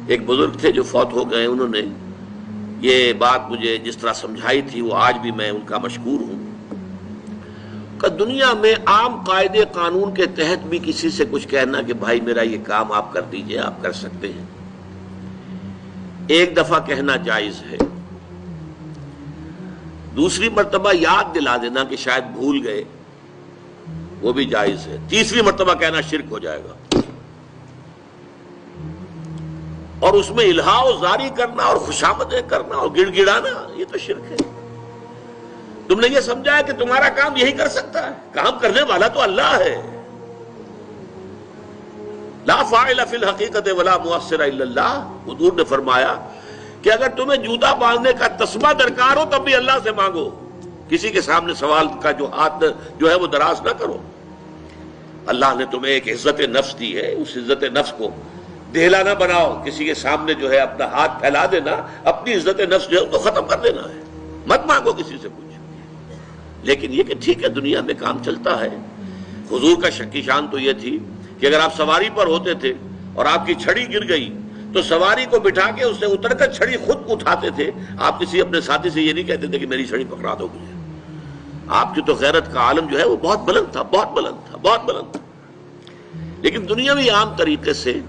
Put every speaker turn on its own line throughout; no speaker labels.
ایک بزرگ تھے جو فوت ہو گئے، انہوں نے یہ بات مجھے جس طرح سمجھائی تھی وہ آج بھی میں ان کا مشکور ہوں کہ دنیا میں عام قاعدے قانون کے تحت بھی کسی سے کچھ کہنا کہ بھائی میرا یہ کام آپ کر دیجئے، آپ کر سکتے ہیں، ایک دفعہ کہنا جائز ہے، دوسری مرتبہ یاد دلا دینا کہ شاید بھول گئے وہ بھی جائز ہے، تیسری مرتبہ کہنا شرک ہو جائے گا، اور اس میں الہا و زاری کرنا اور خوشامدیں کرنا اور گڑ گڑانا یہ تو شرک ہے۔ تم نے یہ سمجھا ہے کہ تمہارا کام یہی کر سکتا ہے، کام کرنے والا تو اللہ ہے، لا فاعل فی الحقیقت ولا مؤثر الا اللہ۔ حضور نے فرمایا کہ اگر تمہیں جوتا باندھنے کا تسمہ درکار ہو تب بھی اللہ سے مانگو، کسی کے سامنے سوال کا جو ہاتھ جو ہے وہ دراز نہ کرو۔ اللہ نے تمہیں ایک عزت نفس دی ہے، اس عزت نفس کو دہلا نہ بناؤ، کسی کے سامنے جو ہے اپنا ہاتھ پھیلا دینا، اپنی عزت نفس جو ہے اس کو ختم کر دینا ہے، مت مانگو کسی سے کچھ۔ لیکن یہ کہ ٹھیک ہے دنیا میں کام چلتا ہے۔ حضور کا کی شان تو یہ تھی کہ اگر آپ سواری پر ہوتے تھے اور آپ کی چھڑی گر گئی تو سواری کو بٹھا کے اس سے اتر کر چھڑی خود اٹھاتے تھے، آپ کسی اپنے ساتھی سے یہ نہیں کہتے تھے کہ میری چھڑی پکڑا دو مجھے۔ آپ کی تو غیرت کا عالم جو ہے وہ بہت بلند تھا، بہت بلند تھا، بہت بلند تھا۔ لیکن دنیاوی عام طریقے سے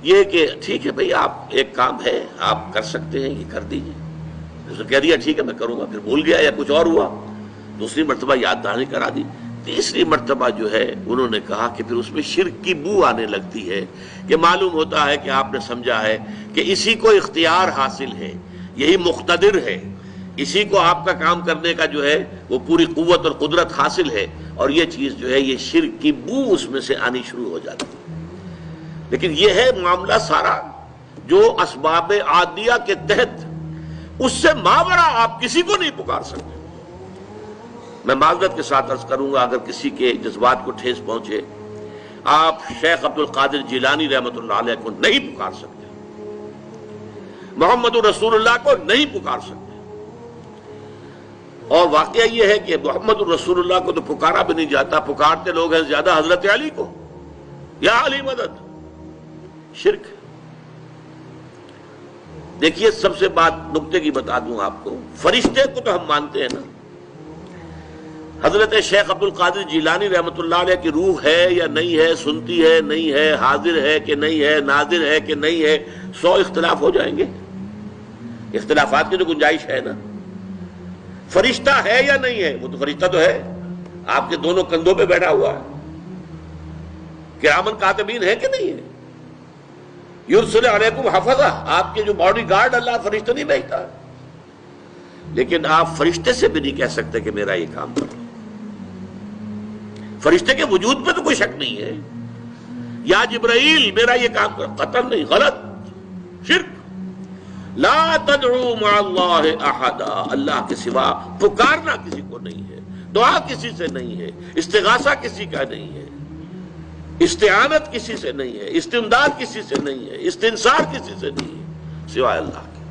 یہ کہ ٹھیک ہے بھئی آپ ایک کام ہے آپ کر سکتے ہیں، یہ کر دیجئے، اس نے کہہ دیا ٹھیک ہے میں کروں گا، پھر بھول گیا یا کچھ اور ہوا، دوسری مرتبہ یاد دہانی کرا دی، تیسری مرتبہ جو ہے انہوں نے کہا کہ پھر اس میں شرک کی بو آنے لگتی ہے کہ معلوم ہوتا ہے کہ آپ نے سمجھا ہے کہ اسی کو اختیار حاصل ہے، یہی مقتدر ہے، اسی کو آپ کا کام کرنے کا جو ہے وہ پوری قوت اور قدرت حاصل ہے، اور یہ چیز جو ہے یہ شرک کی بو اس میں سے آنی شروع ہو جاتی ہے۔ لیکن یہ ہے معاملہ سارا جو اسباب عادیہ کے تحت، اس سے ماورا آپ کسی کو نہیں پکار سکتے۔ میں معذرت کے ساتھ عرض کروں گا اگر کسی کے جذبات کو ٹھیس پہنچے، آپ شیخ عبد القادر جیلانی رحمۃ اللہ علیہ کو نہیں پکار سکتے، محمد رسول اللہ کو نہیں پکار سکتے، اور واقعہ یہ ہے کہ محمد رسول اللہ کو تو پکارا بھی نہیں جاتا، پکارتے لوگ ہیں زیادہ حضرت علی کو، یا علی مدد، شرک۔ دیکھیے سب سے بات نکتے کی بتا دوں آپ کو، فرشتے کو تو ہم مانتے ہیں نا، حضرت شیخ عبد القادر جیلانی رحمۃ اللہ علیہ کی روح ہے یا نہیں ہے، سنتی ہے نہیں ہے، حاضر ہے کہ نہیں ہے، ناظر ہے کہ نہیں ہے، 100 اختلاف ہو جائیں گے، اختلافات کی تو گنجائش ہے نا۔ فرشتہ ہے یا نہیں ہے، وہ تو فرشتہ تو ہے، آپ کے دونوں کندھوں پہ بیٹھا ہوا ہے، کرامن کاتبین ہے کہ نہیں ہے، یرسل علیکم حفظہ، آپ کے جو باڈی گارڈ اللہ فرشتہ نہیں بھیجتا، لیکن آپ فرشتے سے بھی نہیں کہہ سکتے کہ میرا یہ کام کرو۔ فرشتے کے وجود پہ تو کوئی شک نہیں ہے، یا جبرائیل میرا یہ کام کرو، قطعاً نہیں، غلط، شرک۔ لا تدعو مع اللہ احدا، اللہ کے سوا پکارنا کسی کو نہیں ہے، دعا کسی سے نہیں ہے، استغاثہ کسی کا نہیں ہے، استعانت کسی سے نہیں ہے، استمداد کسی سے نہیں ہے، استنصار کسی سے نہیں ہے سوائے اللہ کے۔